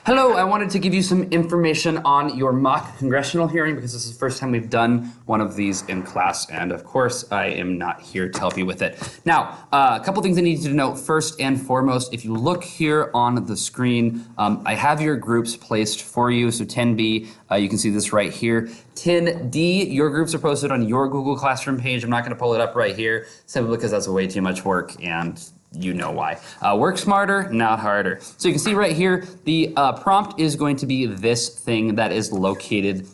Hello, I wanted to give you some information on your mock congressional hearing because this is the first time we've done one of these in class, and of course I am not here to help you with it. Now, a couple things I need you to know. First and foremost, if you look here on the screen, I have your groups placed for you. So 10B, you can see this right here. 10D, your groups are posted on your Google Classroom page. I'm not going to pull it up right here simply because that's way too much work, and you know why. Work smarter, not harder. So you can see right here, the prompt is going to be this thing that is located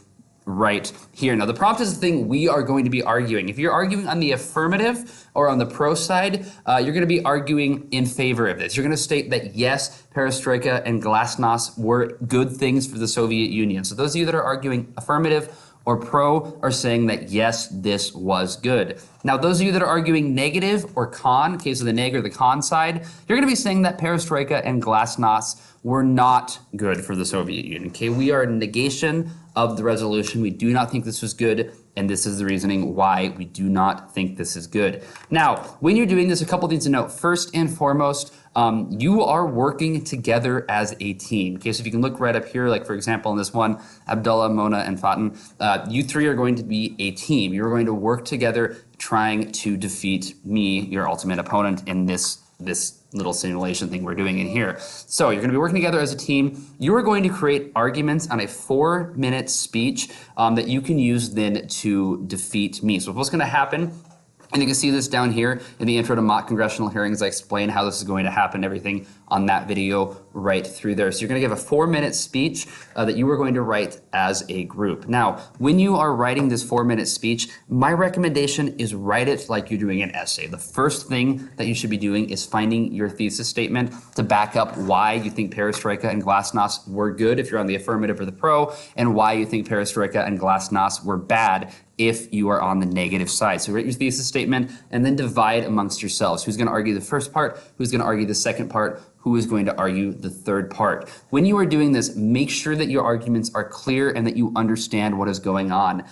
right here. Now the prompt is the thing we are going to be arguing. If you're arguing on the affirmative or on the pro side, you're going to be arguing in favor of this. You're going to state that yes, perestroika and glasnost were good things for the Soviet Union. So those of you that are arguing affirmative or pro are saying that yes, this was good. Now, those of you that are arguing negative or con, in case of the neg or the con side, you're going to be saying that perestroika and glasnost were not good for the Soviet Union. Okay, we are in negation of the resolution. We do not think this was good, and this is the reasoning why we do not think this is good. Now, when you're doing this, a couple things to note. First and foremost, you are working together as a team. Okay, so if you can look right up here, like for example in this one, Abdullah, Mona, and Fatin, you three are going to be a team. You're going to work together trying to defeat me, your ultimate opponent, in this little simulation thing we're doing in here. So you're going to be working together as a team. You are going to create arguments on a 4-minute speech that you can use then to defeat me. So what's going to happen, and you can see this down here in the intro to mock congressional hearings. I explain how this is going to happen, everything on that video right through there. So you're going to give a 4-minute speech that you are going to write as a group. Now, when you are writing this 4-minute speech, my recommendation is write it like you're doing an essay. The first thing that you should be doing is finding your thesis statement to back up why you think perestroika and glasnost were good if you're on the affirmative or the pro, and why you think perestroika and glasnost were bad if you are on the negative side. So write your thesis statement and then divide amongst yourselves. Who's going to argue the first part? Who's going to argue the second part? Who is going to argue the third part? When you are doing this, make sure that your arguments are clear and that you understand what is going on.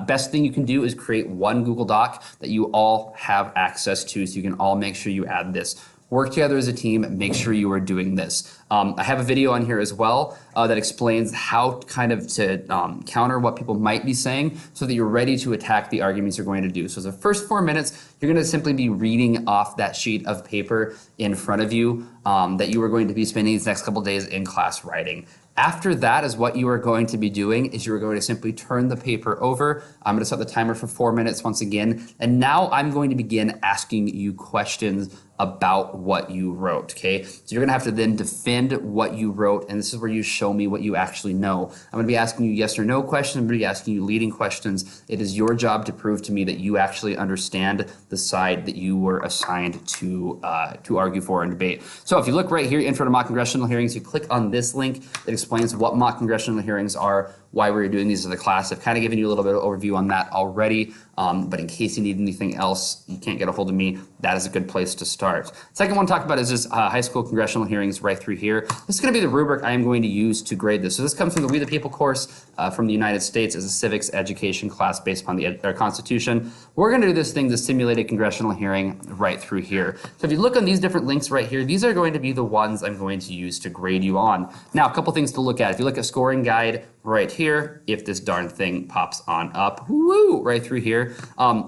Best thing you can do is create one Google Doc that you all have access to, so you can all make sure you add this. Work together as a team, make sure you are doing this. I have a video on here as well that explains how kind of to counter what people might be saying so that you're ready to attack the arguments you're going to do. So the first 4 minutes, you're going to simply be reading off that sheet of paper in front of you that you are going to be spending these next couple days in class writing. After that is what you are going to be doing is you are going to simply turn the paper over. I'm going to set the timer for 4 minutes once again. And now I'm going to begin asking you questions about what you wrote, okay? So you're going to have to then defend what you wrote, and this is where you show me what you actually know. I'm going to be asking you yes or no questions. I'm going to be asking you leading questions. It is your job to prove to me that you actually understand the side that you were assigned to argue for and debate. So if you look right here, intro to mock congressional hearings, you click on this link that explains what mock congressional hearings are, why we're doing these in the class. I've kind of given you a little bit of overview on that already, but in case you need anything else, you can't get a hold of me, that is a good place to start. Second one to talk about is this high school congressional hearings right through here. This is going to be the rubric I am going to use to grade this. So this comes from the We the People course from the United States as a civics education class based upon our Constitution. We're going to do this thing, the simulated congressional hearing right through here. So if you look on these different links right here, these are going to be the ones I'm going to use to grade you on. Now, a couple things to look at. If you look at scoring guide right here, if this darn thing pops on up, woo, right through here,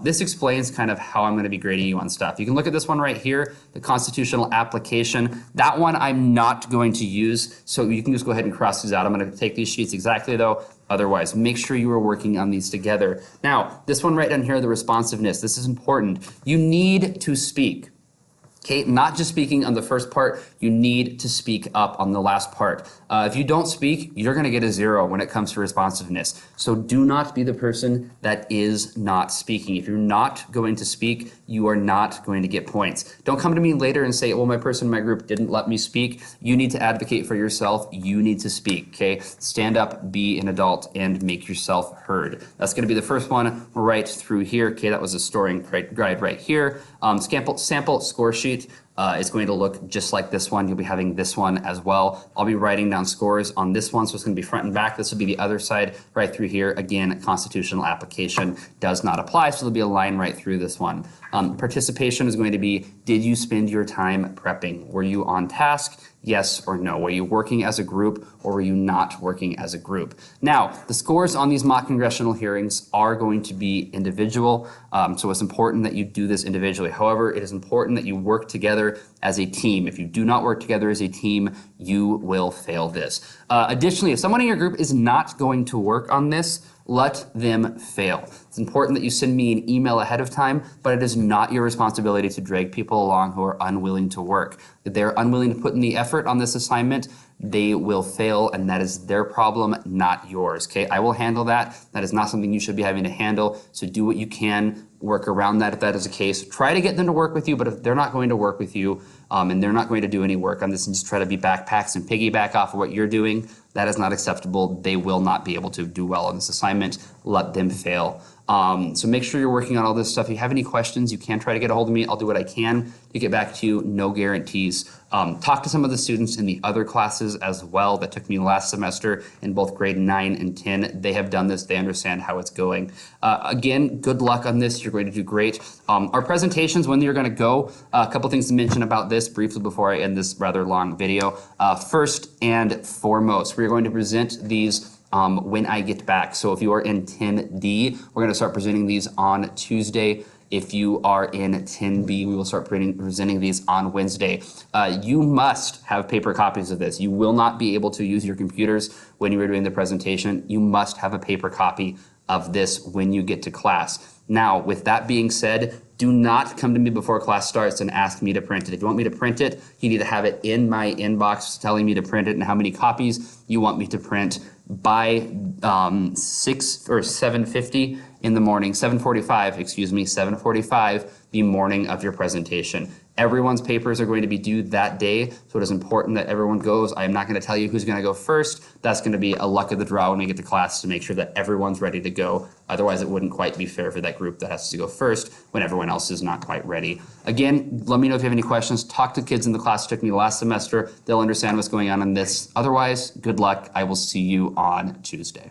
this explains kind of how I'm going to be grading you on stuff. You can look at this one right here, the constitutional application. That one I'm not going to use, so you can just go ahead and cross these out. I'm going to take these sheets exactly though. Otherwise, make sure you are working on these together. Now, this one right down here, the responsiveness, this is important. You need to speak. Okay, not just speaking on the first part, you need to speak up on the last part. If you don't speak, you're going to get a 0 when it comes to responsiveness. So do not be the person that is not speaking. If you're not going to speak, you are not going to get points. Don't come to me later and say, well, my person in my group didn't let me speak. You need to advocate for yourself. You need to speak, okay? Stand up, be an adult, and make yourself heard. That's going to be the first one right through here. Okay, that was a scoring guide right here. Sample score sheet is going to look just like this one. You'll be having this one as well. I'll be writing down scores on this one, so it's going to be front and back. This will be the other side right through here. Again, constitutional application does not apply, so there'll be a line right through this one. Participation is going to be, did you spend your time prepping? Were you on task? Yes or no? Were you working as a group or were you not working as a group? Now, the scores on these mock congressional hearings are going to be individual, so it's important that you do this individually. However, it is important that you work together as a team. If you do not work together as a team, you will fail this. Additionally, if someone in your group is not going to work on this, let them fail. It's important that you send me an email ahead of time, but it is not your responsibility to drag people along who are unwilling to work. If they're unwilling to put in the effort on this assignment, they will fail, and that is their problem, not yours, okay? I will handle that. That is not something you should be having to handle, so do what you can, work around that if that is the case. Try to get them to work with you, but if they're not going to work with you and they're not going to do any work on this and just try to be backpacks and piggyback off of what you're doing, that is not acceptable. They will not be able to do well on this assignment. Let them fail. So make sure you're working on all this stuff. If you have any questions, you can try to get a hold of me. I'll do what I can to get back to you. No guarantees. Talk to some of the students in the other classes as well that took me last semester in both grade 9 and 10. They have done this. They understand how it's going. Again, good luck on this. You're going to do great. Our presentations, when you're going to go, a couple things to mention about this briefly before I end this rather long video. First and foremost, we're going to present these when I get back. So if you are in 10D, we're going to start presenting these on Tuesday. If you are in 10B, we will start presenting these on Wednesday. You must have paper copies of this. You will not be able to use your computers when you are doing the presentation. You must have a paper copy of this when you get to class. Now, with that being said, do not come to me before class starts and ask me to print it. If you want me to print it, you need to have it in my inbox telling me to print it and how many copies you want me to print by 6 or 7:50 in the morning, 7:45, excuse me, 7:45 the morning of your presentation. Everyone's papers are going to be due that day, so it is important that everyone goes. I am not going to tell you who's going to go first. That's going to be a luck of the draw when we get to class to make sure that everyone's ready to go. Otherwise, it wouldn't quite be fair for that group that has to go first when everyone else is not quite ready. Again, let me know if you have any questions. Talk to kids in the class who took me last semester. They'll understand what's going on in this. Otherwise, good luck. I will see you on Tuesday.